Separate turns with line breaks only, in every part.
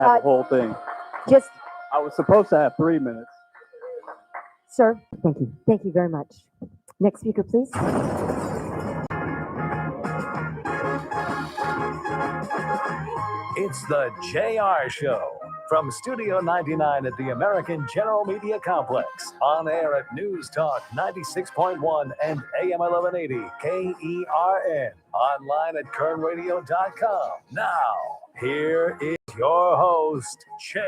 have the whole thing. I was supposed to have 3 minutes.
Sir, thank you. Thank you very much. Next speaker, please.
It's the JR Show from Studio 99 at the American General Media Complex. On air at News Talk 96.1 and AM 1180 KERN. Online at kernradio.com. Now, here is your host, JR.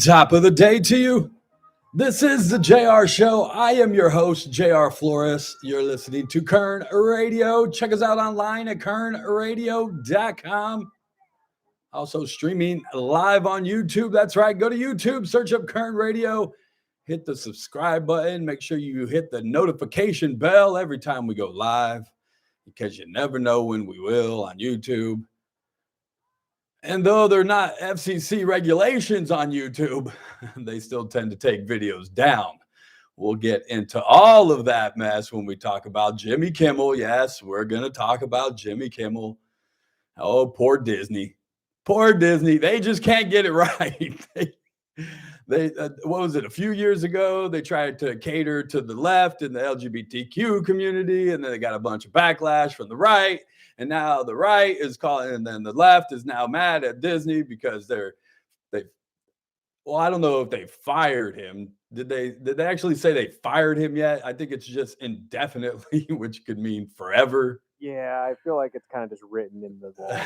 Top of the day to you. This is the JR Show. I am your host, JR Flores. You're listening to Kern Radio. Check us out online at kernradio.com. Also streaming live on YouTube. That's right. Go to YouTube, search up Kern Radio, hit the subscribe button. Make sure you hit the notification bell every time we go live, because you never know when we will on YouTube. And though they're not FCC regulations on YouTube, they still tend to take videos down. We'll get into all of that mess when we talk about Jimmy Kimmel. Yes, we're going to talk about Jimmy Kimmel. Oh, poor Disney. Poor Disney. They just can't get it right. They what was it? A few years ago, they tried to cater to the left and the LGBTQ community, and then they got a bunch of backlash from the right. And now the right is calling, and then the left is now mad at Disney because well, I don't know if they fired him. Did they actually say they fired him yet? I think it's just indefinitely, which could mean forever.
Yeah, I feel like it's kind of just written in the law.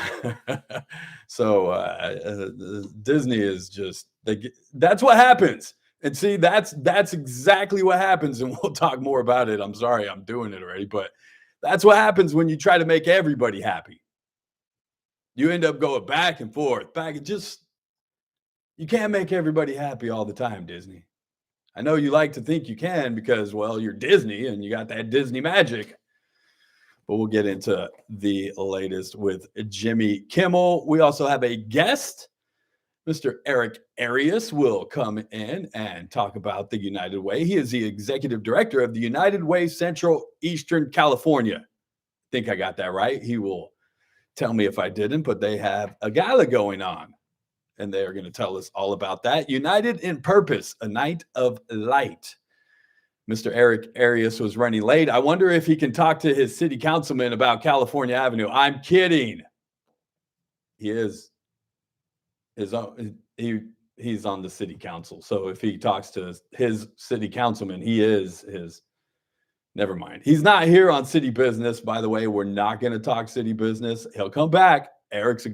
So Disney is just, that's what happens. And see, that's exactly what happens. And we'll talk more about it. I'm sorry, I'm doing it already, but that's what happens when you try to make everybody happy. You end up going back and forth, you can't make everybody happy all the time, Disney. I know you like to think you can because, well, you're Disney and you got that Disney magic. But we'll get into the latest with Jimmy Kimmel. We also have a guest. Mr. Arias will come in and talk about the United Way. He is the executive director of the United Way Central Eastern California. I think I got that right. He will tell me if I didn't, but they have a gala going on, and they are going to tell us all about that. United in Purpose, a night of light. Mr. Arias was running late. I wonder if he can talk to his city councilman about California Avenue. I'm kidding. He is. He's on the city council. So if he talks to his city councilman, he is his. Never mind. He's not here on city business. By the way, we're not going to talk city business. He'll come back. Eric's a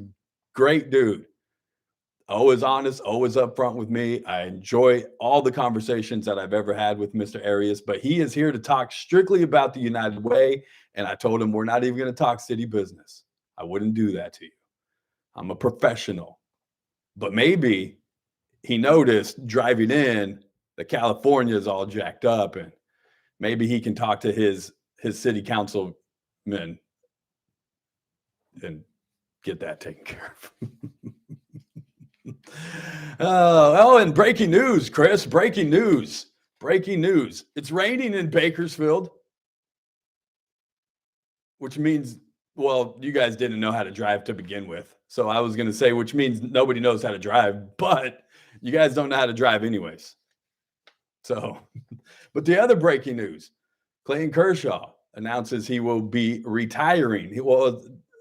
great dude. Always honest, always upfront with me. I enjoy all the conversations that I've ever had with Mr. Arias, but he is here to talk strictly about the United Way. And I told him we're not even going to talk city business. I wouldn't do that to you. I'm a professional. But maybe he noticed driving in that California is all jacked up, and maybe he can talk to his city councilman and get that taken care of. And breaking news, Chris, breaking news. It's raining in Bakersfield, which means, well, you guys didn't know how to drive to begin with. So I was going to say, which means nobody knows how to drive, but you guys don't know how to drive anyways. So, but the other breaking news, Clayton Kershaw announces he will be retiring.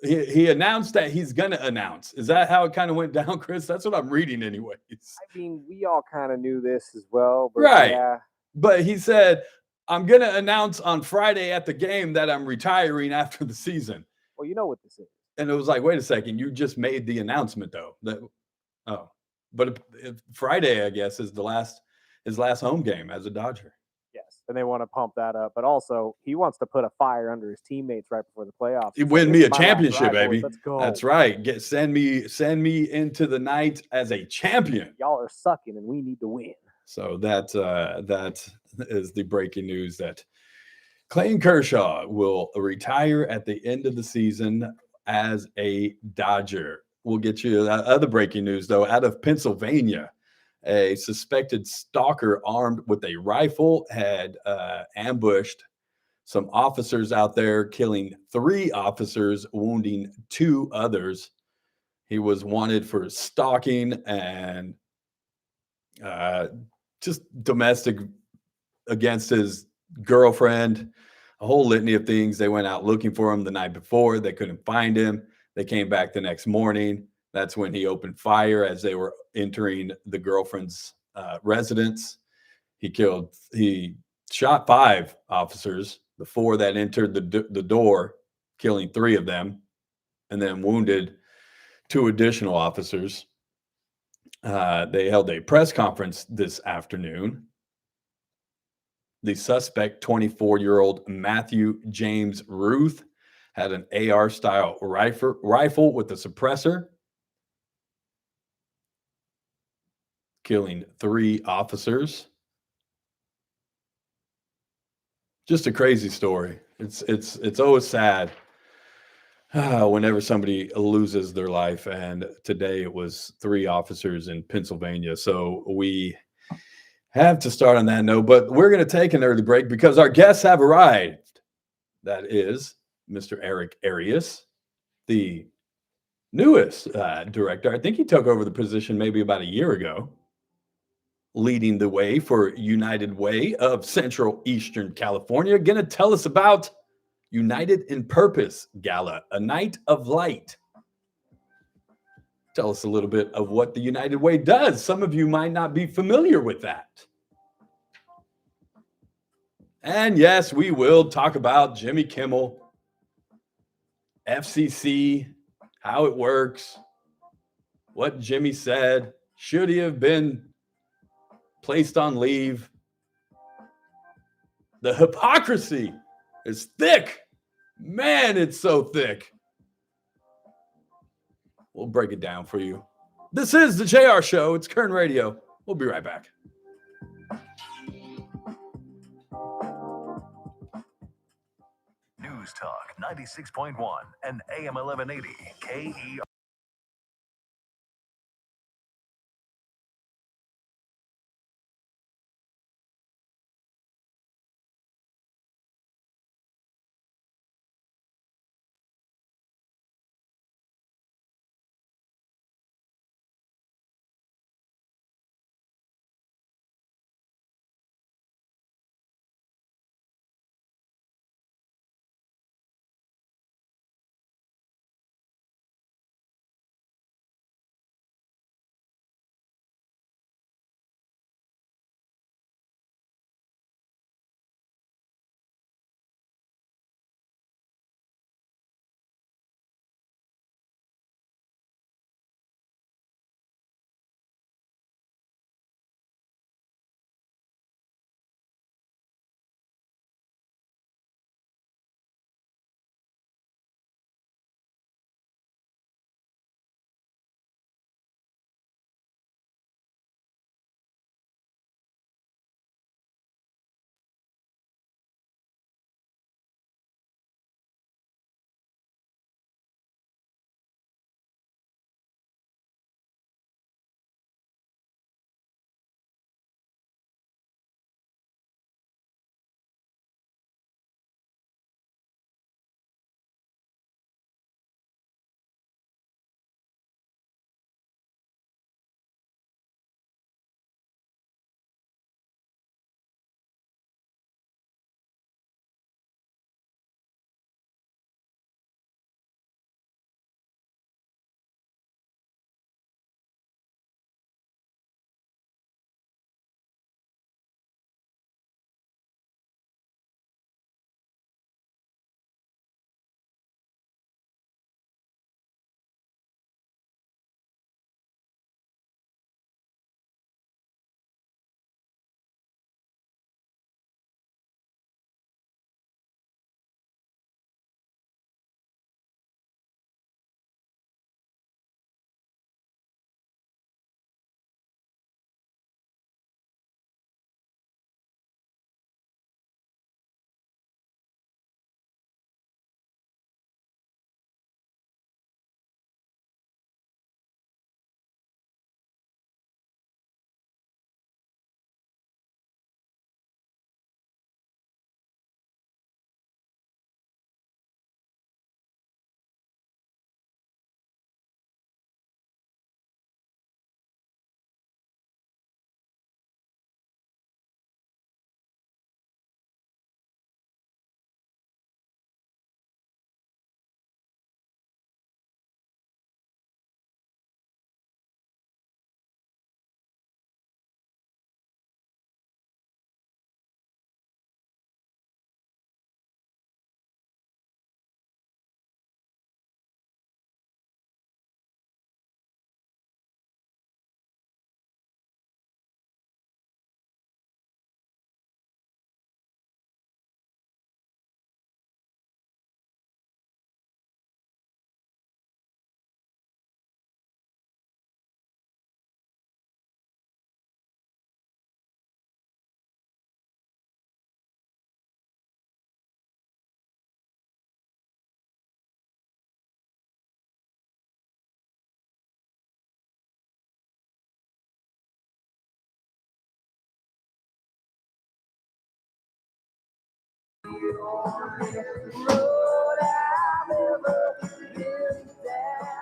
He announced that he's going to announce. Is that how it kind of went down, Chris? That's what I'm reading anyways.
I mean, we all kind of knew this as well. But
right.
Yeah.
But he said, I'm going to announce on Friday at the game that I'm retiring after the season.
Well, you know what this is.
And it was like, wait a second, you just made the announcement though. But Friday, I guess, is his last home game as a Dodger.
Yes, and they want to pump that up. But also, he wants to put a fire under his teammates right before the playoffs.
Win me a championship, baby.
Let's go.
That's right. Send me into the night as a champion.
Y'all are sucking, and we need to win.
So that is the breaking news that Clayton Kershaw will retire at the end of the season as a Dodger. We'll get you that other breaking news, though, out of Pennsylvania. A suspected stalker armed with a rifle had ambushed some officers out there, killing 3 officers, wounding 2 others. He was wanted for stalking and just domestic against his girlfriend, a whole litany of things. They went out looking for him the night before. They couldn't find him. They came back the next morning. That's when he opened fire as they were entering the girlfriend's residence. He shot 5 officers, the 4 that entered the door, killing 3 of them, and then wounded 2 additional officers. They held a press conference this afternoon. The suspect, 24-year-old Matthew James Ruth, had an AR-style rifle with a suppressor, killing 3 officers. Just a crazy story. It's always sad whenever somebody loses their life, and today it was 3 officers in Pennsylvania. So we have to start on that note, but we're going to take an early break because our guests have arrived. That is Mr. Eric Arias, the newest director. I think he took over the position maybe about a year ago, leading the way for United Way of Central Eastern California. Going to tell us about United in Purpose Gala, a night of light. Tell us a little bit of what the United Way does. Some of you might not be familiar with that. And yes, we will talk about Jimmy Kimmel, FCC, how it works, what Jimmy said. Should he have been placed on leave? The hypocrisy is thick. Man, it's so thick. We'll break it down for you. This is the JR Show. It's Kern Radio. We'll be right back.
News Talk 96.1 and AM 1180 KER.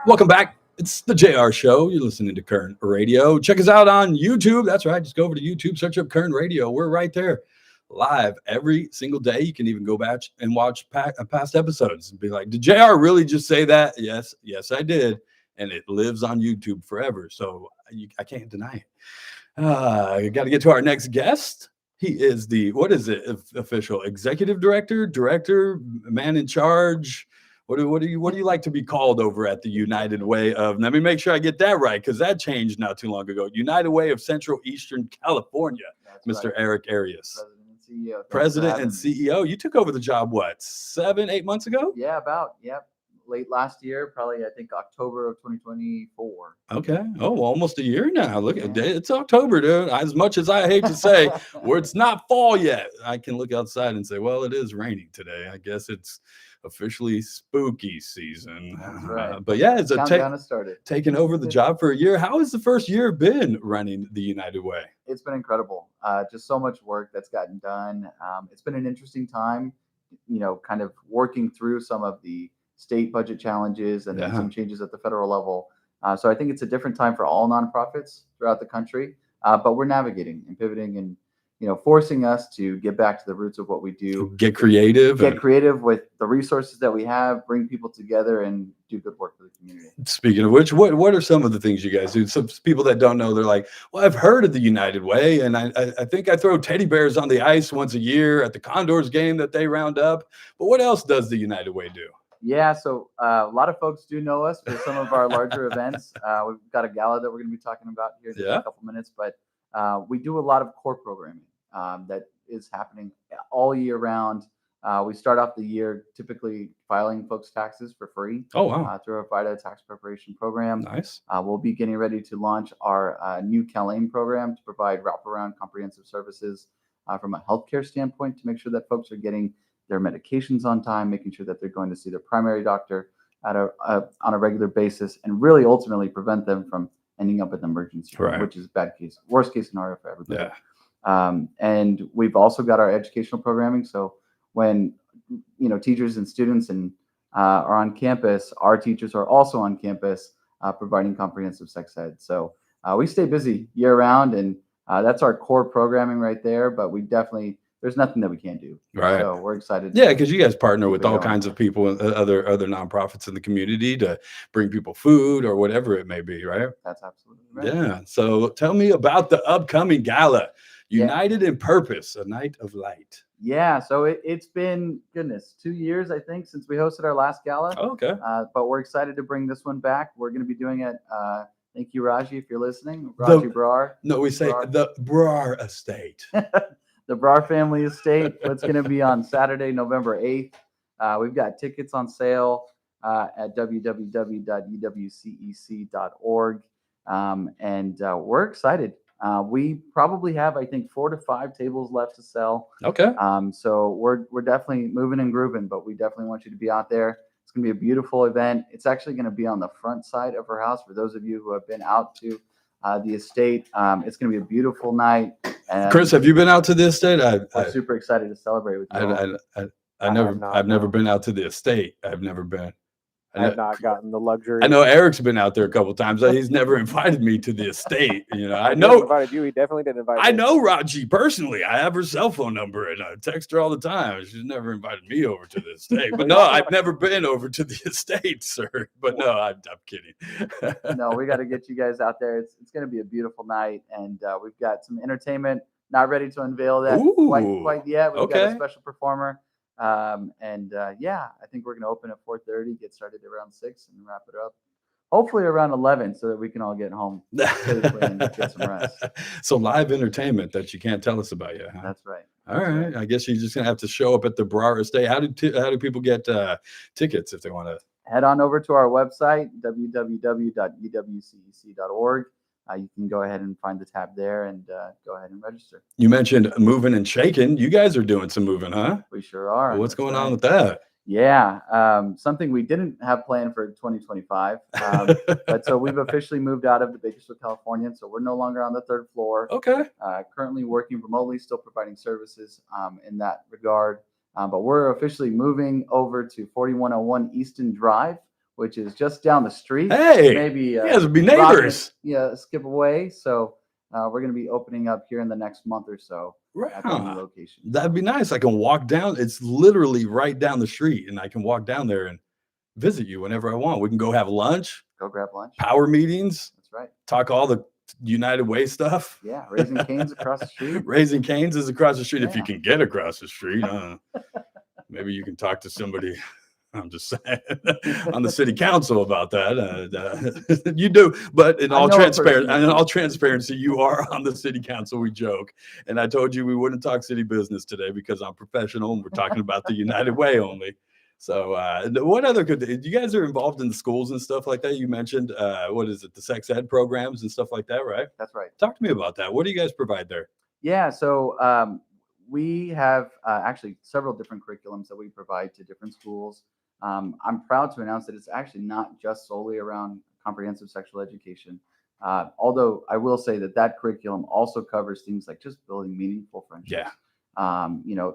Welcome back. It's the JR Show. You're listening to Current Radio. Check us out on YouTube. That's right. Just go over to YouTube, search up Current Radio. We're right there live every single day. You can even go back and watch past episodes and be like, did JR really just say that? Yes, I did. And it lives on YouTube forever. So I can't deny it. I got to get to our next guest. He is the, what is it, official executive director, man in charge. What do you like to be called over at the United Way of? Let me make sure I get that right, because that changed not too long ago. United Way of Central Eastern California,
That's
Mr.
right.
Arias,
President and CEO.
President and CEO. You took over the job what, 7-8 months ago?
Yeah, late last year, probably I think October of 2024.
Okay. Oh, well, almost a year now. Look at it. It's October, dude. As much as I hate to say, where it's not fall yet, I can look outside and say, well, it is raining today. I guess it's officially spooky season.
That's right.
But yeah, it's
Countdown has started.
taking over the job for a year. How has the first year been running the United Way?
It's been incredible. Just so much work that's gotten done. It's been an interesting time, kind of working through some of the state budget challenges and then some changes at the federal level. So I think it's a different time for all nonprofits throughout the country, but we're navigating and pivoting and, forcing us to get back to the roots of what we do.
Get creative
with the resources that we have, bring people together and do good work for the community.
Speaking of which, what are some of the things you guys do? Some people that don't know, they're like, well, I've heard of the United Way, and I think I throw teddy bears on the ice once a year at the Condors game that they round up. But what else does the United Way do?
Yeah, so a lot of folks do know us for some of our larger events. We've got a gala that we're going to be talking about here in a couple minutes, but we do a lot of core programming that is happening all year round. We start off the year typically filing folks' taxes for free.
Oh, wow.
Through our FIDA tax preparation program.
Nice.
We'll be getting ready to launch our new CalAIM program to provide wraparound comprehensive services from a healthcare standpoint to make sure that folks are getting their medications on time, making sure that they're going to see their primary doctor on a regular basis, and really ultimately prevent them from ending up in the emergency room, which is worst case scenario for everybody.
Yeah.
And we've also got our educational programming. So when teachers and students are on campus, our teachers are also on campus providing comprehensive sex ed. So we stay busy year round, and that's our core programming right there. But there's nothing that we can't do.
Right.
So we're excited.
Yeah, because you guys partner with all kinds of people, other nonprofits in the community to bring people food or whatever it may be, right?
That's absolutely right.
Yeah. So tell me about the upcoming gala, United in Purpose, a Night of Light.
Yeah. So it's been, 2 years, I think, since we hosted our last gala.
Oh, okay.
But we're excited to bring this one back. We're going to be doing it. Thank you, Raji, if you're listening. Raji Brar.
No, we say the Brar Estate.
The Brar family estate. It's going to be on Saturday, November 8th. We've got tickets on sale at www.ewcec.org. And we're excited. We probably have, I think, 4 to 5 tables left to sell.
Okay.
So we're definitely moving and grooving, but we definitely want you to be out there. It's going to be a beautiful event. It's actually going to be on the front side of her house. For those of you who have been out to the estate, it's going to be a beautiful night. And
Chris, have you been out to the estate?
We're super excited to celebrate with you.
I've never been out to the estate. I've never been.
I have not gotten the luxury.
I know Eric's been out there a couple of times. He's never invited me to the estate. I
He
know.
invited you. He definitely didn't invite
I
me.
know Raji personally. I have her cell phone number and I text her all the time. She's never invited me over to the estate. But no, I've never been over to the estate, sir. But no, I'm kidding.
No, we got to get you guys out there. It's going to be a beautiful night, and we've got some entertainment. Not ready to unveil that quite yet. We've got a special performer. I think we're going to open at 4:30, get started around 6, and wrap it up hopefully around 11 so that we can all get home safely and get some rest.
So live entertainment that you can't tell us about yet, huh?
That's right.
All right. I guess you're just going to have to show up at the Brar Estate. How do people get tickets if they want to?
Head on over to our website, www.ewcec.org. You can go ahead and find the tab there and go ahead and register.
You mentioned moving and shaking. You guys are doing some moving, huh?
We sure are.
Well, what's going on with that?
Yeah, something we didn't have planned for 2025. But so we've officially moved out of the Bakersfield, California. So we're no longer on the 3rd floor.
Okay.
Currently working remotely, still providing services in that regard. But we're officially moving over to 4101 Easton Drive, which is just down the street.
Hey,
maybe
you guys would be
rocket,
neighbors.
skip away. So we're going to be opening up here in the next month or so at the new location.
That'd be nice. I can walk down. It's literally right down the street, and I can walk down there and visit you whenever I want. We can go have lunch,
Go grab lunch.
power meetings.
That's right.
Talk all the United Way stuff.
Yeah, Raising Cane's across the street.
Raising Cane's is across the street. If you
Yeah.
can get across the street, maybe you can talk to somebody. I'm just saying on the city council about that. You do, but in all transparency, you are on the city council. We joke, and I told you we wouldn't talk city business today because I'm professional and we're talking about the United Way only. So, what other you guys are involved in the schools and stuff like that? You mentioned what is it, the sex ed programs and stuff like that, right?
That's right.
Talk to me about that. What do you guys provide there?
Yeah, so we have actually several different curriculums that we provide to different schools. I'm proud to announce that it's actually not just solely around comprehensive sexual education. Although I will say that curriculum also covers things like just building meaningful friendships.
Yeah.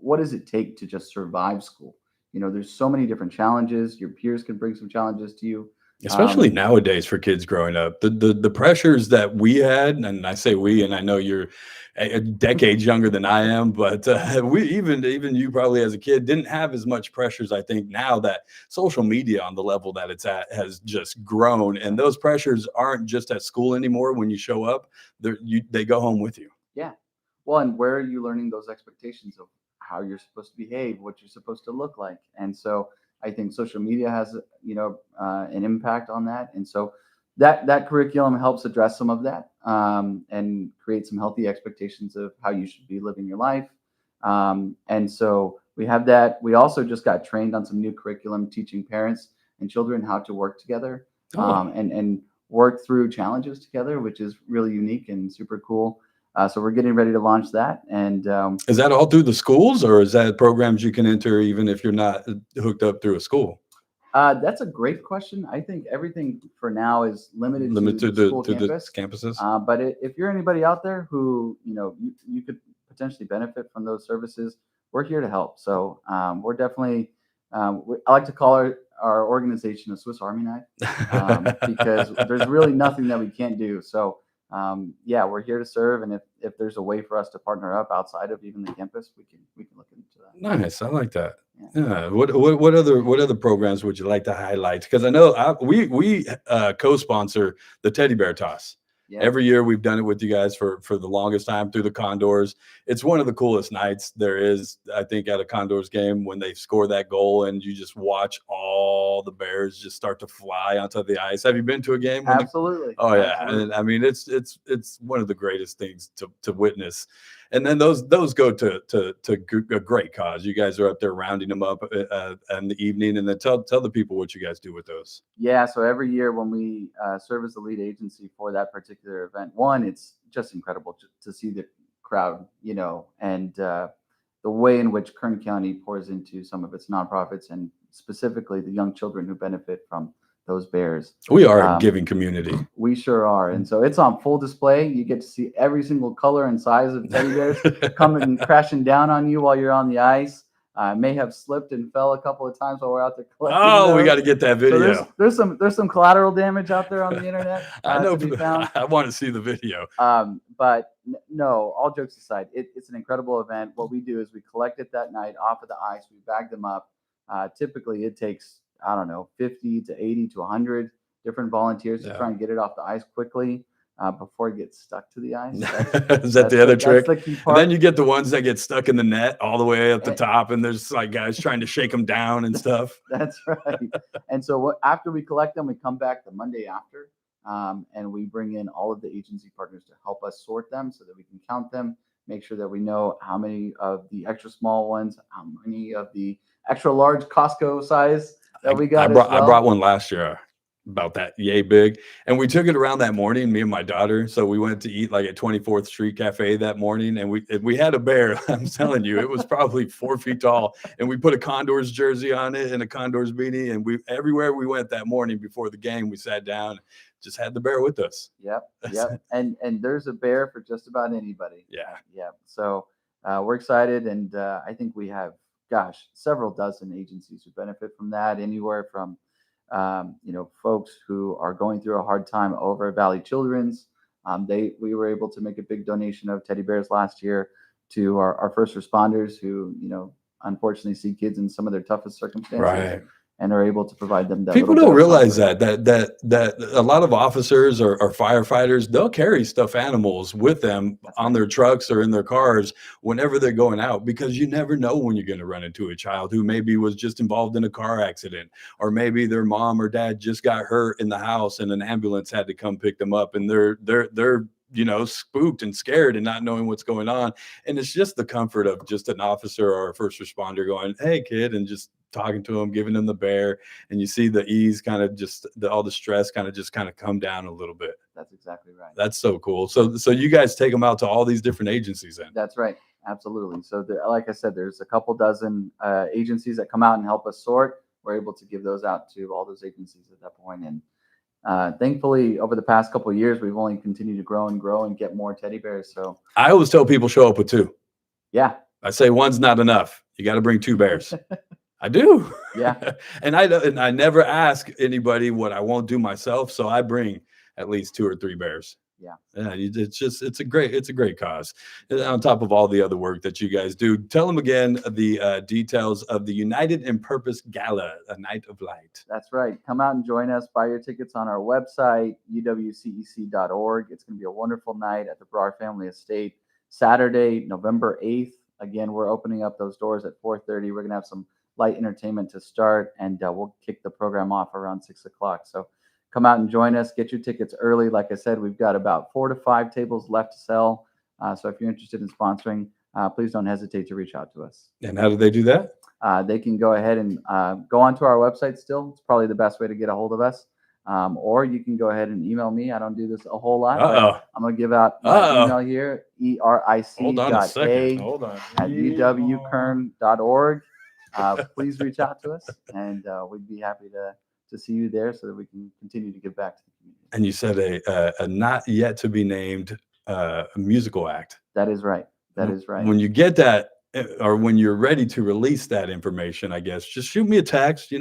What does it take to just survive school? There's so many different challenges. Your peers can bring some challenges to you.
Especially nowadays for kids growing up, the pressures that we had, and I say we, and I know you're a decade younger than I am, but we even you probably as a kid didn't have as much pressures. I think now that social media on the level that it's at has just grown, and those pressures aren't just at school anymore. When you show up, they go home with you.
Yeah. Well, and where are you learning those expectations of how you're supposed to behave, what you're supposed to look like? And so I think social media has, an impact on that. And so that curriculum helps address some of that and create some healthy expectations of how you should be living your life. And so we have that. We also just got trained on some new curriculum teaching parents and children how to work together and work through challenges together, which is really unique and super cool. So we're getting ready to launch that. And
is that all through the schools, or is that programs you can enter even if you're not hooked up through a school?
That's a great question. I think everything for now is limited to the school campus.
The campuses.
But if you're anybody out there who you could potentially benefit from those services, we're here to help. So we're definitely. I like to call our organization a Swiss Army knife because there's really nothing that we can't do. So. We're here to serve, and if there's a way for us to partner up outside of even the campus, we can look into that.
Nice, I like that. Yeah. What other programs would you like to highlight? Because I know we co-sponsor the teddy bear toss. Yeah. Every year we've done it with you guys for the longest time through the Condors. It's one of the coolest nights there is, I think, at a Condors game when they score that goal and you just watch all the bears just start to fly onto the ice. Have you been to a game?
Absolutely.
Oh yeah. Absolutely. And I mean, it's one of the greatest things to witness. And then those go to a great cause. You guys are up there rounding them up in the evening, and then tell the people what you guys do with those.
Yeah, so every year when we serve as the lead agency for that particular event, it's just incredible to see the crowd, and the way in which Kern County pours into some of its nonprofits and specifically the young children who benefit from those bears.
We are a giving community.
We sure are. And so it's on full display. You get to see every single color and size of teddy bears coming crashing down on you while you're on the ice. May have slipped and fell a couple of times while we're out there collecting.
Oh, we got to get that video.
So there's some collateral damage out there on the internet.
I know. I want to see the video.
But no, all jokes aside, it's an incredible event. What we do is we collect it that night off of the ice. We bag them up. Typically, it takes 50 to 80 to 100 different volunteers to try and get it off the ice quickly before it gets stuck to the ice.
Is that the other trick?
That's the key part.
And then you get the ones that get stuck in the net all the way up the top, and there's like guys trying to shake them down and stuff.
That's right. And so after we collect them, we come back the Monday after, and we bring in all of the agency partners to help us sort them so that we can count them, make sure that we know how many of the extra small ones, how many of the extra large Costco size that we got.
I brought one last year about that yay big, and we took it around that morning, me and my daughter. So we went to eat like at 24th Street Cafe that morning, and we had a bear. I'm telling you, it was probably 4 feet tall, and we put a Condors jersey on it and a Condors beanie, and everywhere we went that morning before the game, we sat down, just had the bear with us.
Yep. And there's a bear for just about anybody.
Yeah.
So we're excited, and I think we have, gosh, several dozen agencies who benefit from that. Anywhere from folks who are going through a hard time over at Valley Children's. We were able to make a big donation of teddy bears last year to our first responders who unfortunately see kids in some of their toughest circumstances.
Right.
And are able to provide them that.
People don't realize that a lot of officers or firefighters, they'll carry stuffed animals with them on their trucks or in their cars whenever they're going out, because you never know when you're going to run into a child who maybe was just involved in a car accident, or maybe their mom or dad just got hurt in the house and an ambulance had to come pick them up, and they're spooked and scared and not knowing what's going on. And it's just the comfort of just an officer or a first responder going, "Hey kid," and just talking to them, giving them the bear, and you see the ease kind of all the stress kind of come down a little bit.
That's exactly right.
That's so cool. So you guys take them out to all these different agencies then?
That's right. Absolutely. So like I said, there's a couple dozen agencies that come out and help us sort. We're able to give those out to all those agencies at that point. And thankfully, over the past couple of years, we've only continued to grow and get more teddy bears. So
I always tell people show up with 2.
Yeah.
I say one's not enough. You got to bring 2 bears. I do.
Yeah.
and I never ask anybody what I won't do myself. So I bring at least 2 or 3 bears.
Yeah.
It's a great cause. And on top of all the other work that you guys do, tell them again the details of the United in Purpose Gala, a night of light.
That's right. Come out and join us. Buy your tickets on our website, uwcec.org. It's going to be a wonderful night at the Brar Family Estate, Saturday, November 8th. Again, we're opening up those doors at 4:30. We're going to have some light entertainment to start, and we'll kick the program off around 6 o'clock. So come out and join us. Get your tickets early. Like I said, we've got about 4 to 5 tables left to sell. So if you're interested in sponsoring, please don't hesitate to reach out to us.
And how do they do that?
They can go ahead and go onto our website still. It's probably the best way to get a hold of us. Or you can go ahead and email me. I don't do this a whole lot. But I'm going to give out my email here, eric.uwkern.org. Please reach out to us, and we'd be happy to see you there so that we can continue to give back to the community.
And you said a not yet to be named musical act.
That is right. That is right.
When you get that, or when you're ready to release that information, I guess, just shoot me a text,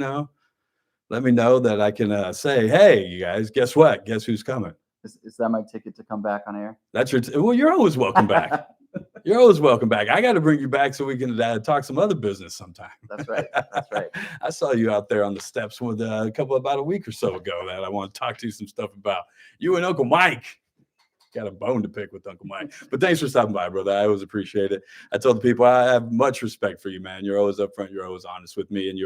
let me know that I can say, hey, you guys, guess what? Guess who's coming?
Is that my ticket to come back on air?
That's well, you're always welcome back. You're always welcome back. I got to bring you back so we can talk some other business sometime.
That's right. That's right.
I saw you out there on the steps with about a week or so ago that I want to talk to you some stuff about. You and Uncle Mike. Got a bone to pick with Uncle Mike. But thanks for stopping by, brother. I always appreciate it. I told the people I have much respect for you, man. You're always upfront. You're always honest with me. And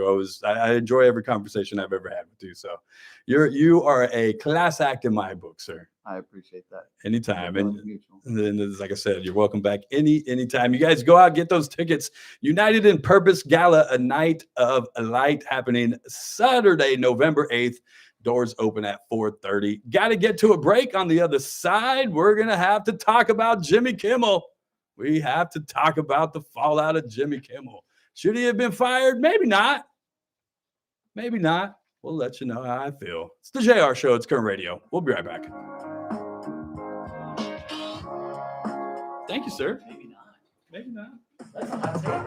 I enjoy every conversation I've ever had with you. So you are a class act in my book, sir.
I appreciate that.
Anytime. And then, like I said, you're welcome back anytime. You guys go out, get those tickets. United in Purpose Gala, a night of light, happening Saturday, November 8th. Doors open at 4:30. Got to get to a break. On the other side, we're going to have to talk about Jimmy Kimmel. We have to talk about the fallout of Jimmy Kimmel. Should he have been fired? Maybe not. Maybe not. We'll let you know how I feel. It's the JR Show. It's Current Radio. We'll be right back. Thank you, sir. Maybe not. Maybe not. That's a hot take.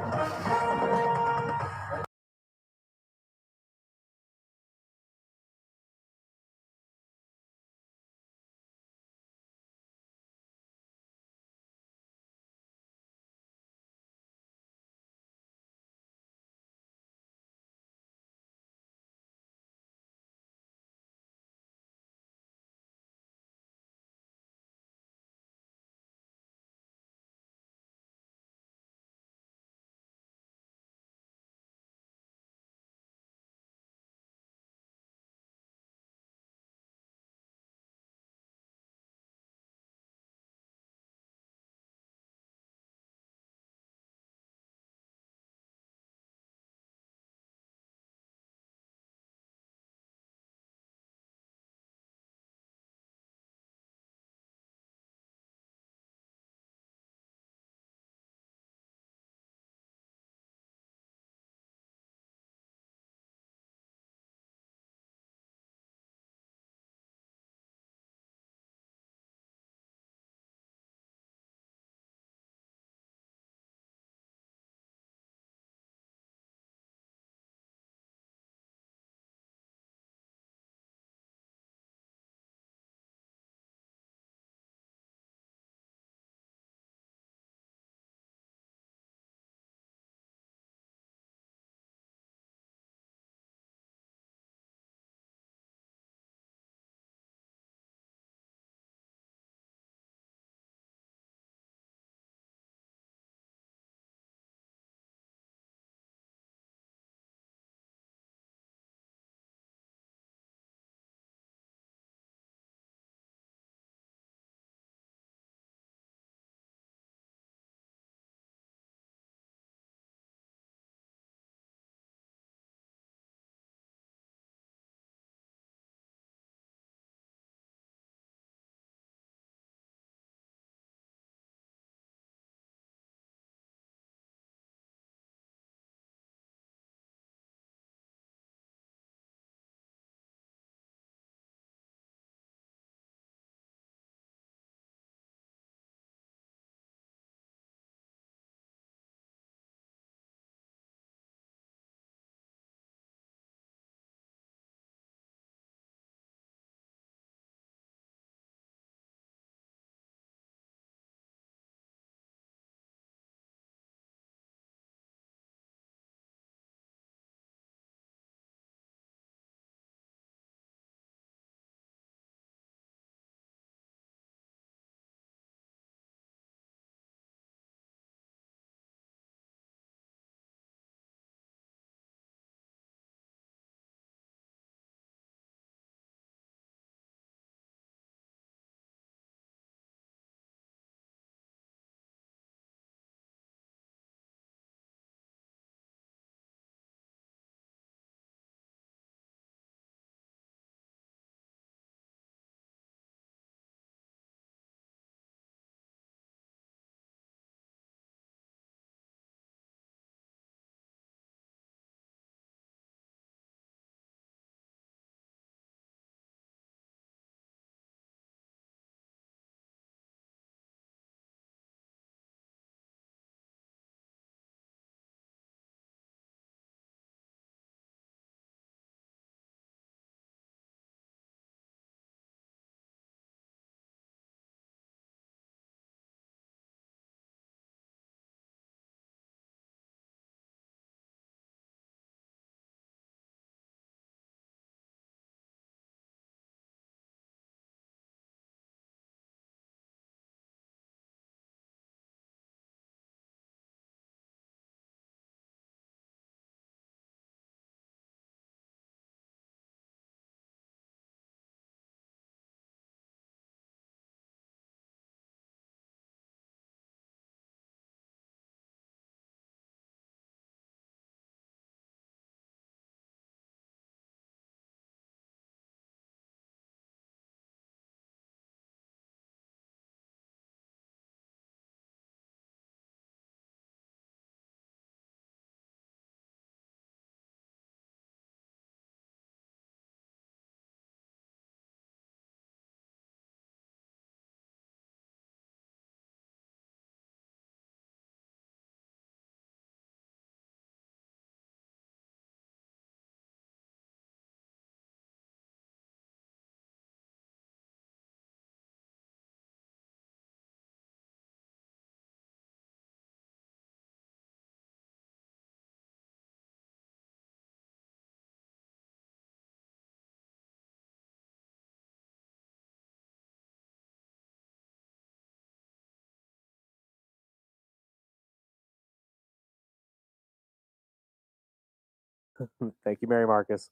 Thank you, Mary Marcus.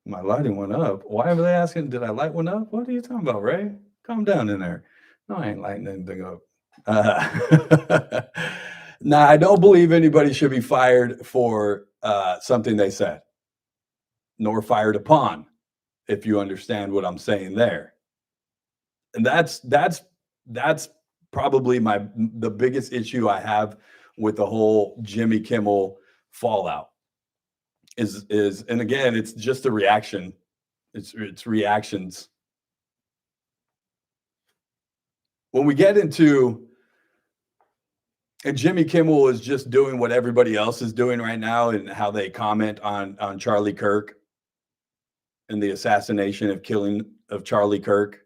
My lighting went up. Why are they asking? Did I light one up? What are you talking about, Ray? Calm down in there. No, I ain't lighting anything up. Nah, I don't believe anybody should be fired for something they said, nor fired upon, if you understand what I'm saying there. And that's probably the biggest issue I have with the whole Jimmy Kimmel fallout is and again, it's just a reaction. It's reactions. When we get into and Jimmy Kimmel is just doing what everybody else is doing right now and how they comment on Charlie Kirk and the assassination of Charlie Kirk.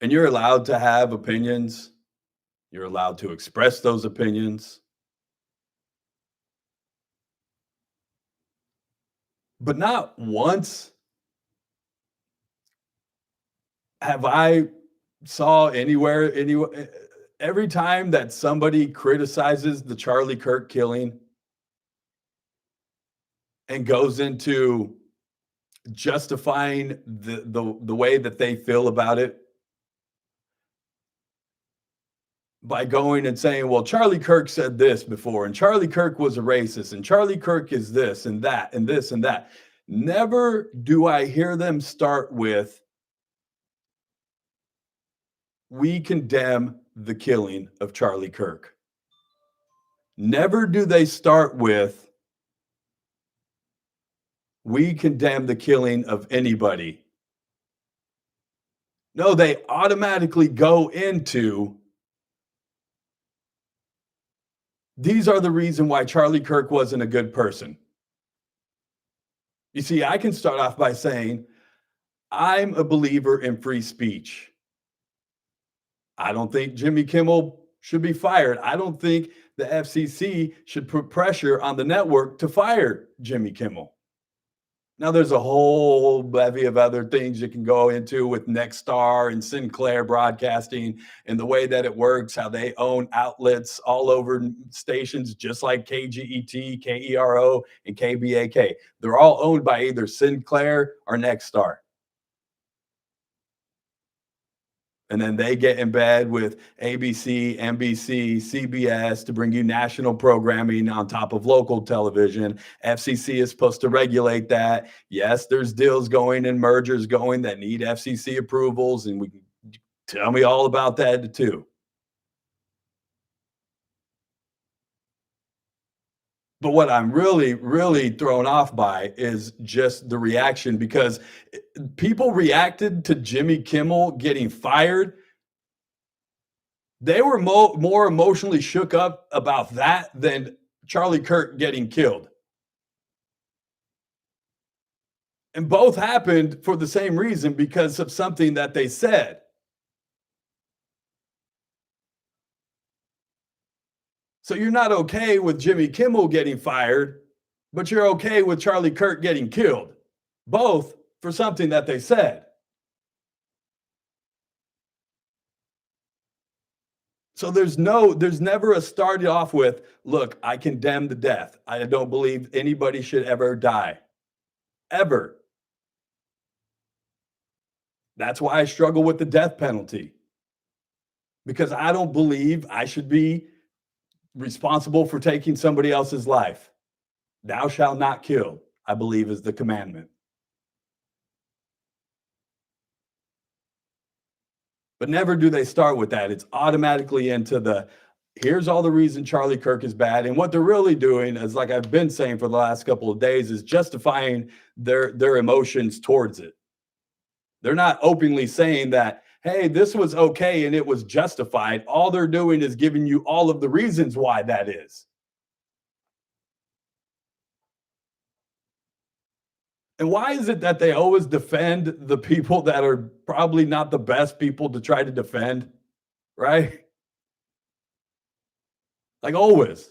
And you're allowed to have opinions. You're allowed to express those opinions. But not once have I saw anywhere every time that somebody criticizes the Charlie Kirk killing and goes into justifying the way that they feel about it by going and saying, well, Charlie Kirk said this before, and Charlie Kirk was a racist, and Charlie Kirk is this and that, and this and that. Never do I hear them start with, we condemn the killing of Charlie Kirk. Never do they start with, we condemn the killing of anybody. No, they automatically go into, these are the reason why Charlie Kirk wasn't a good person. You see, I can start off by saying, I'm a believer in free speech. I don't think Jimmy Kimmel should be fired. I don't think the FCC should put pressure on the network to fire Jimmy Kimmel. Now, there's a whole bevy of other things you can go into with Nexstar and Sinclair Broadcasting and the way that it works, how they own outlets all over stations, just like KGET, KERO, and KBAK. They're all owned by either Sinclair or Nexstar. And then they get in bed with ABC, NBC, CBS to bring you national programming on top of local television. FCC is supposed to regulate that. Yes, there's deals going and mergers going that need FCC approvals, and we can tell me all about that too. But what I'm really, really thrown off by is just the reaction, because people reacted to Jimmy Kimmel getting fired. They were more emotionally shook up about that than Charlie Kirk getting killed. And both happened for the same reason, because of something that they said. So you're not okay with Jimmy Kimmel getting fired, but you're okay with Charlie Kirk getting killed. Both for something that they said. So there's never a started off with, look, I condemn the death. I don't believe anybody should ever die. Ever. That's why I struggle with the death penalty. Because I don't believe I should be responsible for taking somebody else's life. Thou shalt not kill, I believe, is the commandment. But never do they start with that. It's automatically into the, here's all the reason Charlie Kirk is bad. And what they're really doing is, like I've been saying for the last couple of days, is justifying their emotions towards it. They're not openly saying that, hey, this was okay and it was justified. All they're doing is giving you all of the reasons why that is. And why is it that they always defend the people that are probably not the best people to try to defend, right? Like always.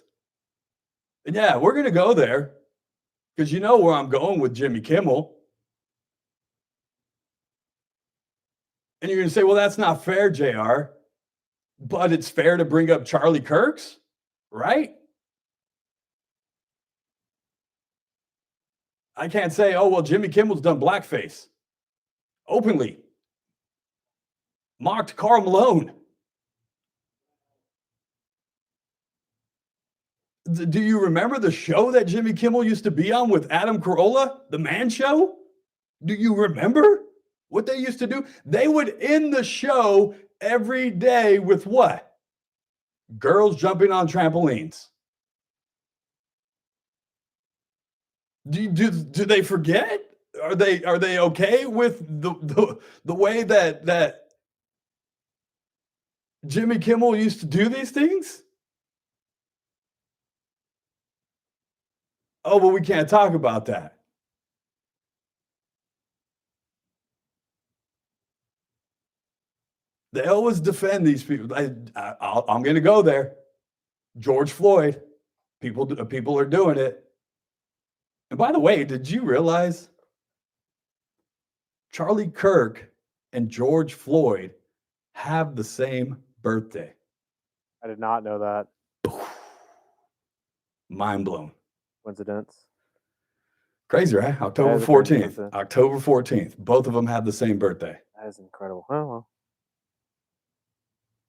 And yeah, we're going to go there because you know where I'm going with Jimmy Kimmel. And you're going to say, well, that's not fair, JR. But it's fair to bring up Charlie Kirk's, right? I can't say, oh, well, Jimmy Kimmel's done blackface openly, mocked Karl Malone. Do you remember the show that Jimmy Kimmel used to be on with Adam Carolla, the Man Show? Do you remember what they used to do? They would end the show every day with what? Girls jumping on trampolines. Do they forget? Are they okay with the way that Jimmy Kimmel used to do these things? Oh, but we can't talk about that. They always defend these people. I'm going to go there. George Floyd. People are doing it. And by the way, did you realize Charlie Kirk and George Floyd have the same birthday?
I did not know that.
Mind blown.
Coincidence.
Crazy, right? October 14th. October 14th. Both of them have the same birthday.
That is incredible. Oh, well.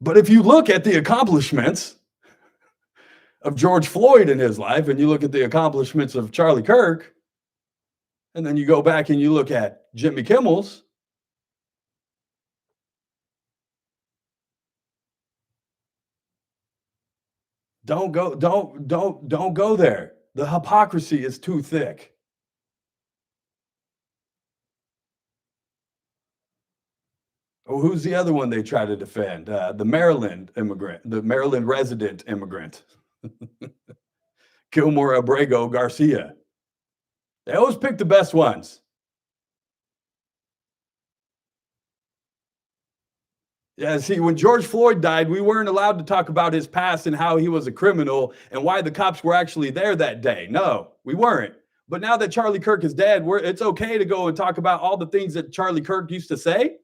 But if you look at the accomplishments of George Floyd in his life, and you look at the accomplishments of Charlie Kirk, and then you go back and you look at Jimmy Kimmel's, don't go there. The hypocrisy is too thick. Oh, who's the other one they try to defend? The Maryland resident immigrant, Gilmore Abrego Garcia. They always pick the best ones. Yeah, see, when George Floyd died, we weren't allowed to talk about his past and how he was a criminal and why the cops were actually there that day. No, we weren't. But now that Charlie Kirk is dead, it's okay to go and talk about all the things that Charlie Kirk used to say.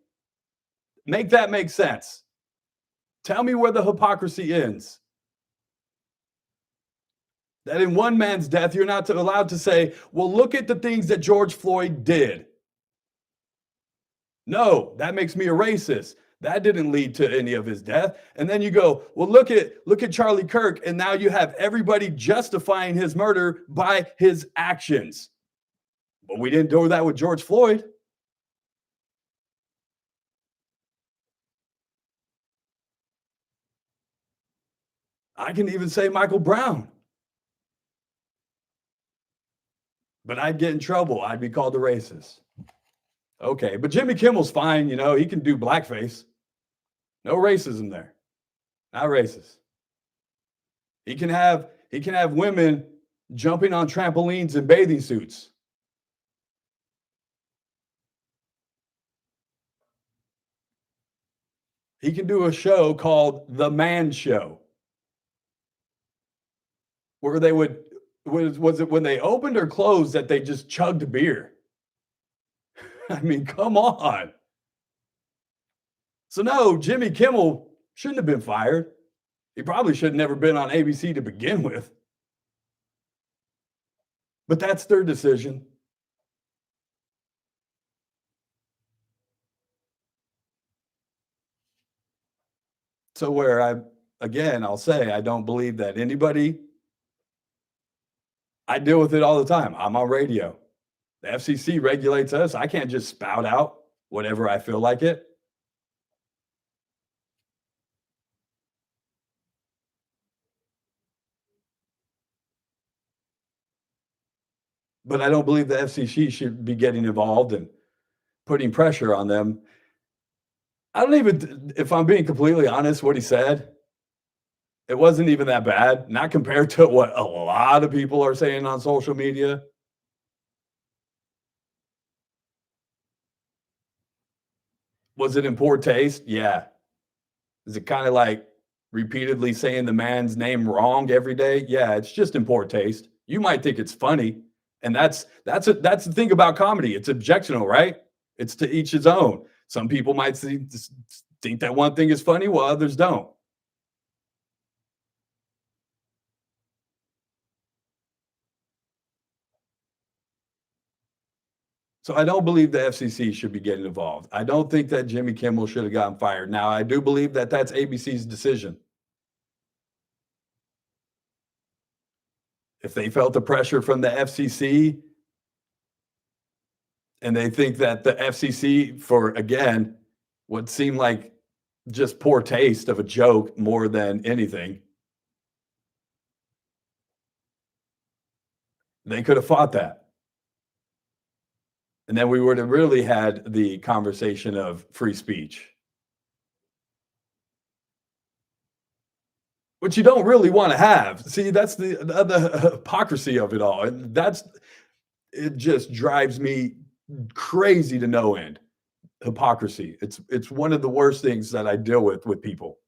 Make that make sense. Tell me where the hypocrisy ends. That in one man's death, you're not allowed to say, well, look at the things that George Floyd did. No, that makes me a racist. That didn't lead to any of his death. And then you go, well, look at Charlie Kirk, and now you have everybody justifying his murder by his actions. But we didn't do that with George Floyd. I can even say Michael Brown. But I'd get in trouble. I'd be called a racist. Okay, but Jimmy Kimmel's fine. You know, he can do blackface. No racism there. Not racist. He can have women jumping on trampolines in bathing suits. He can do a show called The Man Show, where they was it when they opened or closed that they just chugged beer? I mean, come on. So no, Jimmy Kimmel shouldn't have been fired. He probably should have never been on ABC to begin with. But that's their decision. So where I'll say I don't believe that anybody. I deal with it all the time. I'm on radio. The FCC regulates us. I can't just spout out whatever I feel like it. But I don't believe the FCC should be getting involved and putting pressure on them. I don't even, if I'm being completely honest, what he said, it wasn't even that bad, not compared to what a lot of people are saying on social media. Was it in poor taste? Yeah. Is it kind of like repeatedly saying the man's name wrong every day? Yeah, it's just in poor taste. You might think it's funny. And that's the thing about comedy. It's objectional, right? It's to each his own. Some people might think that one thing is funny, while others don't. So I don't believe the FCC should be getting involved. I don't think that Jimmy Kimmel should have gotten fired. Now, I do believe that that's ABC's decision. If they felt the pressure from the FCC and they think that the FCC, for, again, what seemed like just poor taste of a joke more than anything, they could have fought that. And then we would have really had the conversation of free speech, which you don't really want to have. See, that's the hypocrisy of it all. And it just drives me crazy to no end. Hypocrisy. It's one of the worst things that I deal with people.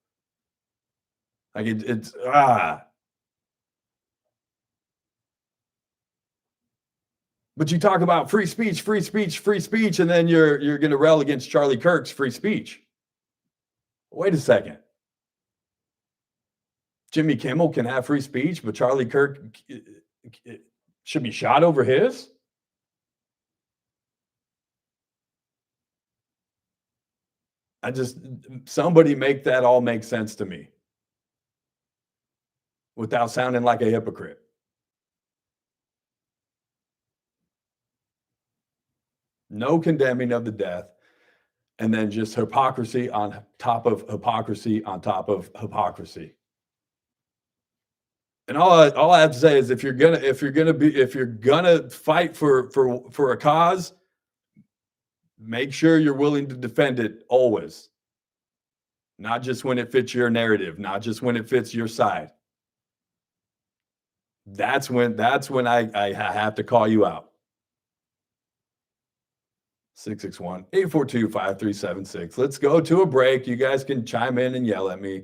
Like it's. But you talk about free speech, and then you're going to rail against Charlie Kirk's free speech. Wait a second. Jimmy Kimmel can have free speech, but Charlie Kirk should be shot over his? Somebody make that all make sense to me without sounding like a hypocrite. No condemning of the death, and then just hypocrisy on top of hypocrisy on top of hypocrisy. And all I have to say is, if you're gonna fight for a cause, make sure you're willing to defend it always. Not just when it fits your narrative, not just when it fits your side. That's when I have to call you out. 661-842-5376. Let's go to a break. You guys can chime in and yell at me.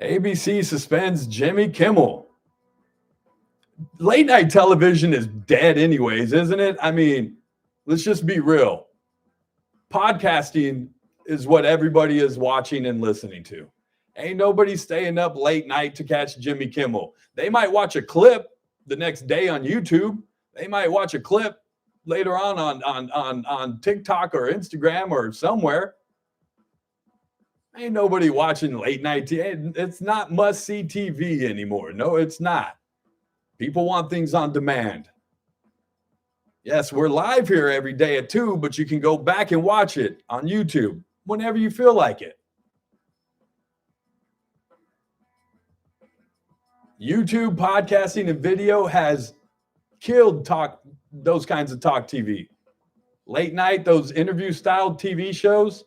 ABC suspends Jimmy Kimmel. Late night television is dead anyways, isn't it? I mean, let's just be real. Podcasting is what everybody is watching and listening to. Ain't nobody staying up late night to catch Jimmy Kimmel. They might watch a clip the next day on YouTube. They might watch a clip later on TikTok or Instagram or somewhere. Ain't nobody watching late night TV. It's not must-see TV anymore. No, it's not. People want things on demand. Yes, we're live here every day at 2, but you can go back and watch it on YouTube whenever you feel like it. YouTube, podcasting, and video has killed those kinds of talk TV. Late night, those interview-style TV shows,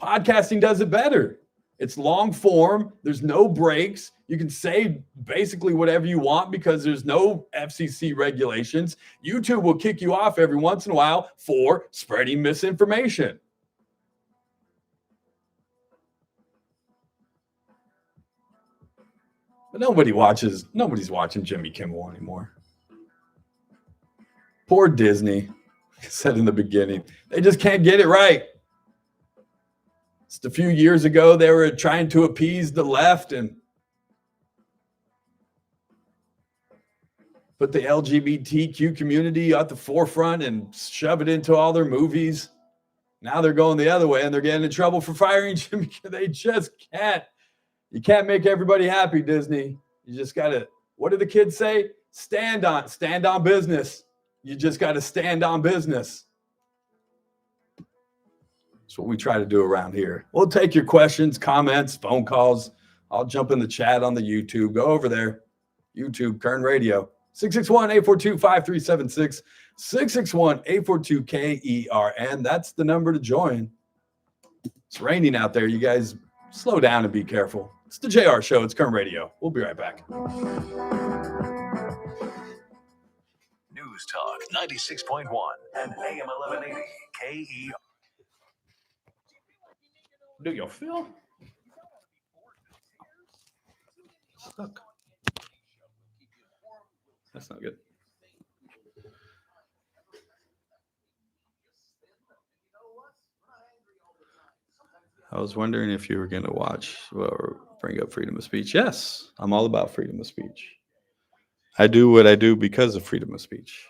podcasting does it better. It's long form. There's no breaks. You can say basically whatever you want because there's no FCC regulations. YouTube will kick you off every once in a while for spreading misinformation. But nobody's watching Jimmy Kimmel anymore. Poor Disney. I said in the beginning, they just can't get it right. Just a few years ago, they were trying to appease the left and put the LGBTQ community at the forefront and shove it into all their movies. Now they're going the other way and they're getting in trouble for firing Jimmy. They just can't. You can't make everybody happy, Disney. You just got to, what do the kids say? Stand on business. You just got to stand on business. That's what we try to do around here. We'll take your questions, comments, phone calls. I'll jump in the chat on the YouTube. Go over there. YouTube, Kern Radio. 661-842-5376. 661-842-KERN. That's the number to join. It's raining out there. You guys slow down and be careful. It's the JR Show. It's Kern Radio. We'll be right back.
News Talk 96.1 and AM 1180 KER.
Do you feel stuck? That's not good. I was wondering if you were going to watch or bring up freedom of speech. Yes, I'm all about freedom of speech. I do what I do because of freedom of speech.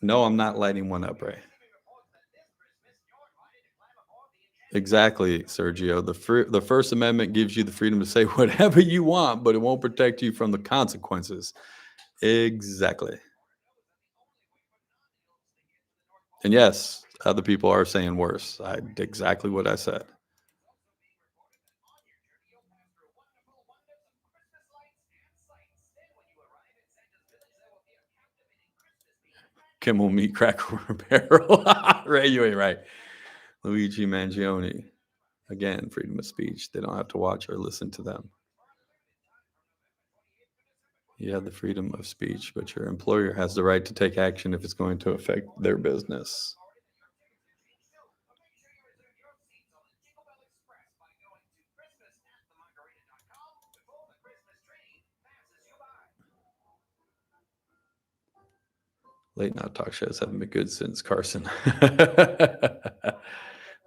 No, I'm not lighting one up, Ray. Exactly, Sergio. The First Amendment gives you the freedom to say whatever you want, but it won't protect you from the consequences. Exactly. And yes, other people are saying worse. Exactly what I said. Kimmel meat cracker barrel. Ray, you ain't right. Luigi Mangione. Again, freedom of speech. They don't have to watch or listen to them. You have the freedom of speech, but your employer has the right to take action if it's going to affect their business. Late night talk shows haven't been good since Carson.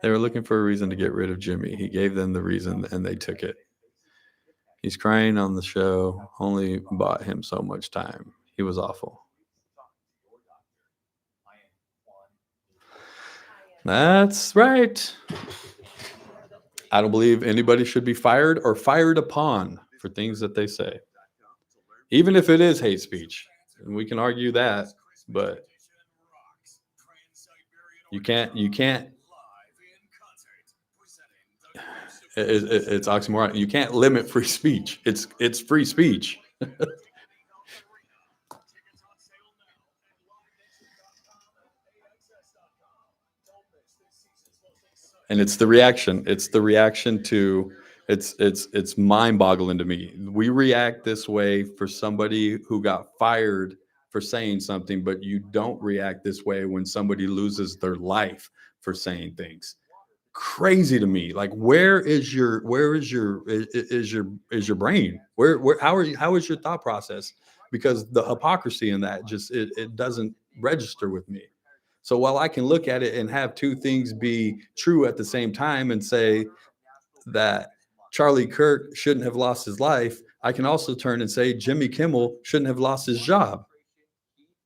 They were looking for a reason to get rid of Jimmy. He gave them the reason and they took it. He's crying on the show, only bought him so much time. He was awful. That's right. I don't believe anybody should be fired or fired upon for things that they say, even if it is hate speech. And we can argue that, but you can't. It's oxymoron. You can't limit free speech. It's free speech. And it's the reaction. It's the reaction to it's mind-boggling to me. We react this way for somebody who got fired for saying something, but you don't react this way when somebody loses their life for saying things. Crazy to me. Like, where is your brain? How is your thought process? Because the hypocrisy in that just it doesn't register with me. So while I can look at it and have two things be true at the same time and say that Charlie Kirk shouldn't have lost his life, I can also turn and say Jimmy Kimmel shouldn't have lost his job.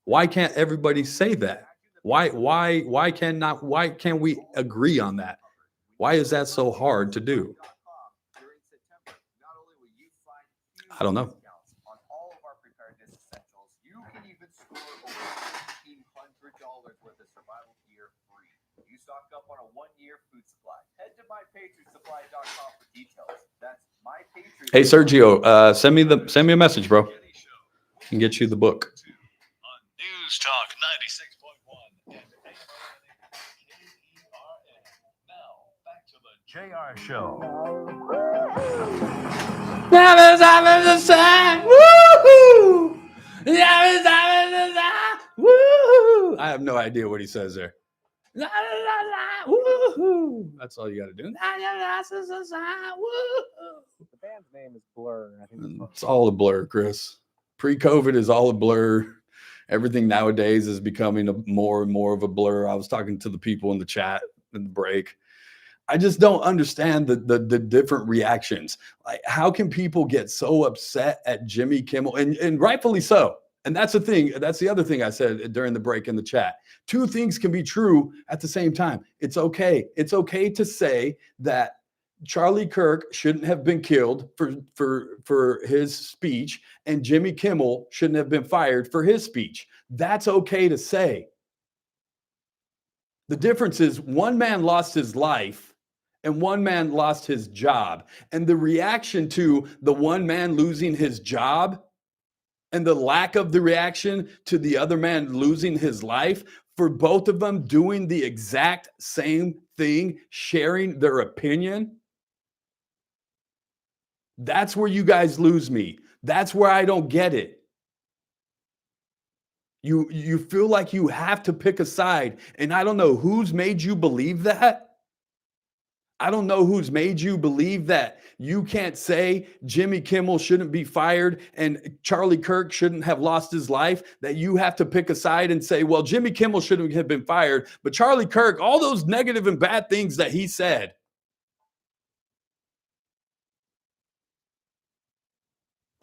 Why can't everybody say that? Why can't we agree on that? Why is that so hard to do? I don't know.
On all of our preparedness essentials, you can even score over $1,500 worth of survival gear free. You stock up on a 1-year food supply. Head to mypatriotsupply.com for details. That's mypatriot.
Hey Sergio, send me a message, bro. I can get you the book.
On News Talk 96.1 and Now back to the JR Show.
I have no idea what he says there. That's all you got to do.
The band's name is Blur. I think
It's all a blur, Chris. Pre-COVID is all a blur. Everything nowadays is becoming more and more of a blur. I was talking to the people in the chat in the break. I just don't understand the different reactions. Like, how can people get so upset at Jimmy Kimmel? And rightfully so. And that's the thing. That's the other thing I said during the break in the chat. Two things can be true at the same time. It's okay. It's okay to say that Charlie Kirk shouldn't have been killed for his speech, and Jimmy Kimmel shouldn't have been fired for his speech. That's okay to say. The difference is one man lost his life and one man lost his job. And the reaction to the one man losing his job and the lack of the reaction to the other man losing his life, for both of them doing the exact same thing, sharing their opinion, that's where you guys lose me. That's where I don't get it. You feel like you have to pick a side, and I don't know who's made you believe that. I don't know who's made you believe that you can't say Jimmy Kimmel shouldn't be fired and Charlie Kirk shouldn't have lost his life, that you have to pick a side and say, well, Jimmy Kimmel shouldn't have been fired, but Charlie Kirk, all those negative and bad things that he said.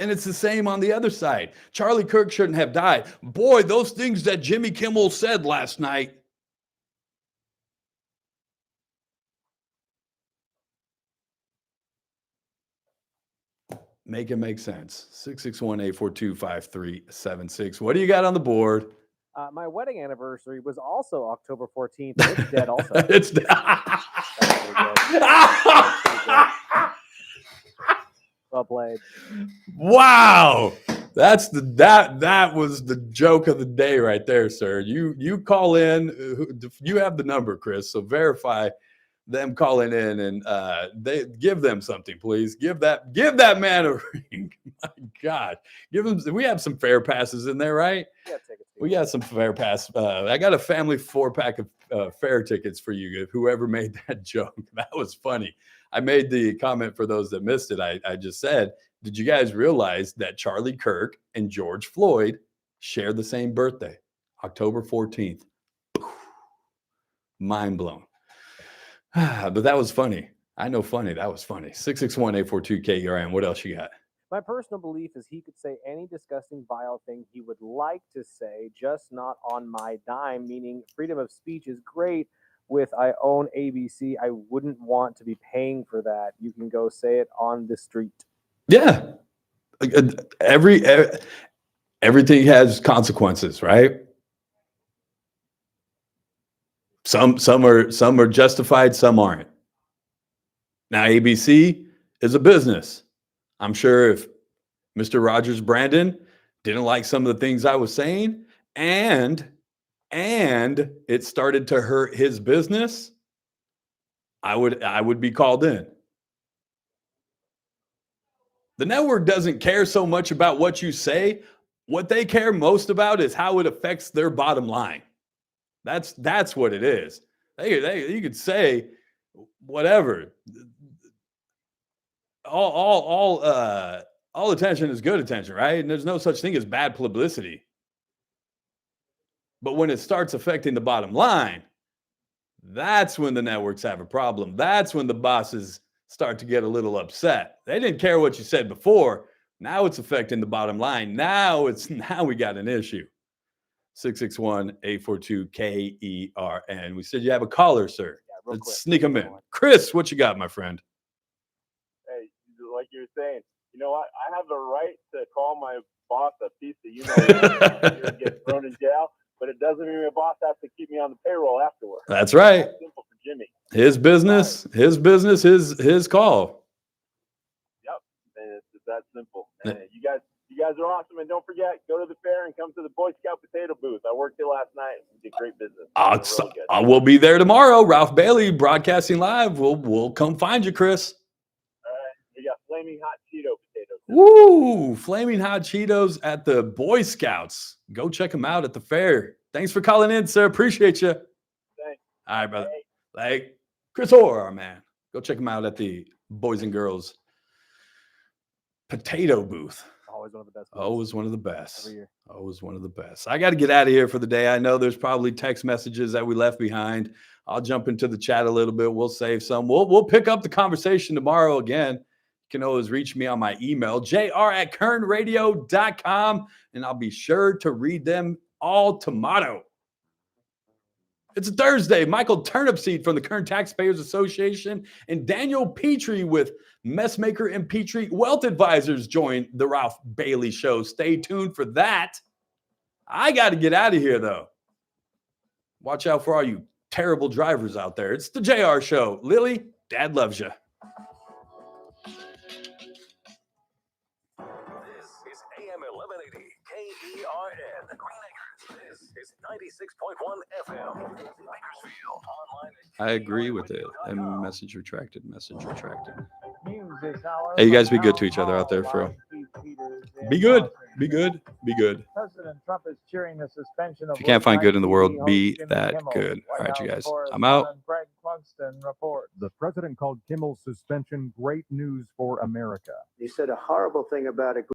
And it's the same on the other side. Charlie Kirk shouldn't have died. Boy, those things that Jimmy Kimmel said last night. Make it make sense. 661-842-5376. What do you got on the board?
My wedding anniversary was also October 14th. And it's dead also.
It's
That's pretty good. Well played.
Wow. That's that was the joke of the day right there, sir. You call in, you have the number, Chris, so verify them calling in and they give them something, please. Give that man a ring. My God. Give him, we have some fair passes in there, right?
Yeah, tickets.
We got some fair pass. I got a family 4-pack of fair tickets for you. Whoever made that joke, that was funny. I made the comment for those that missed it. I just said, did you guys realize that Charlie Kirk and George Floyd share the same birthday, October 14th? Mind blown. But that was funny. I know funny. That was funny. 661-842-KERN. What else you got?
My personal belief is he could say any disgusting, vile thing he would like to say, just not on my dime, meaning freedom of speech is great. With I own ABC, I wouldn't want to be paying for that. You can go say it on the street.
Yeah. Everything has consequences, right? Some are justified, some aren't. Now, ABC is a business. I'm sure if Mr. Rogers Brandon didn't like some of the things I was saying and it started to hurt his business, I would be called in. The network doesn't care so much about what you say. What they care most about is how it affects their bottom line. That's what it is. You could say whatever. All attention is good attention, right? And there's no such thing as bad publicity. But when it starts affecting the bottom line, that's when the networks have a problem. That's when the bosses start to get a little upset. They didn't care what you said before. Now it's affecting the bottom line. Now we got an issue. 661-842-KERN. We said you have a caller, sir.
Yeah, real
Let's
quick.
sneak him in. Chris, what you got, my friend?
Hey, like you were saying, you know what? I have the right to call my boss a piece of and get thrown in jail, but it doesn't mean my boss has to keep me on the payroll afterwards.
That's right.
That's simple for Jimmy.
His business, his call.
Yep, and it's that simple. And you guys are awesome, and don't forget, go to the fair and come to the Boy Scout potato booth. I worked here last night. We did great business. Really good.
I will be there tomorrow. Ralph Bailey broadcasting live. We'll come find you, Chris.
All right, we got flaming hot Cheeto potatoes.
Woo! Flaming hot Cheetos at the Boy Scouts. Go check them out at the fair. Thanks for calling in, sir. Appreciate you.
Thanks.
All right, brother.
Hey.
Like Chris Orr, man. Go check him out at the Boys and Girls Potato Booth.
Always one of the best.
Always one of the best.
Every year.
Always one of the best. I got to get out of here for the day. I know there's probably text messages that we left behind. I'll jump into the chat a little bit. We'll save some. We'll pick up the conversation tomorrow again. You can always reach me on my email, jr@kernradio.com, and I'll be sure to read them all tomorrow. It's a Thursday. Michael Turnipseed from the Kern Taxpayers Association and Daniel Petrie with Messmaker and Petrie Wealth Advisors join the Ralph Bailey Show. Stay tuned for that. I got to get out of here, though. Watch out for all you terrible drivers out there. It's the JR Show. Lily, Dad loves you.
This is AM 1180 KERN. Green Acres. This is 96.1 FM. Bakersfield. Online.
I agree with it. And message retracted. Hey, you guys be good to each other out there, for real. Be good. Be good. Be good.
President Trump is cheering the suspension of
If you can't find good in the world, be
Jimmy
that
Kimmel.
good.
White
All right, you
House
guys. I'm out.
correspondent Greg Clugston reports.
The president called Kimmel's suspension great news for America.
He said a horrible thing about it.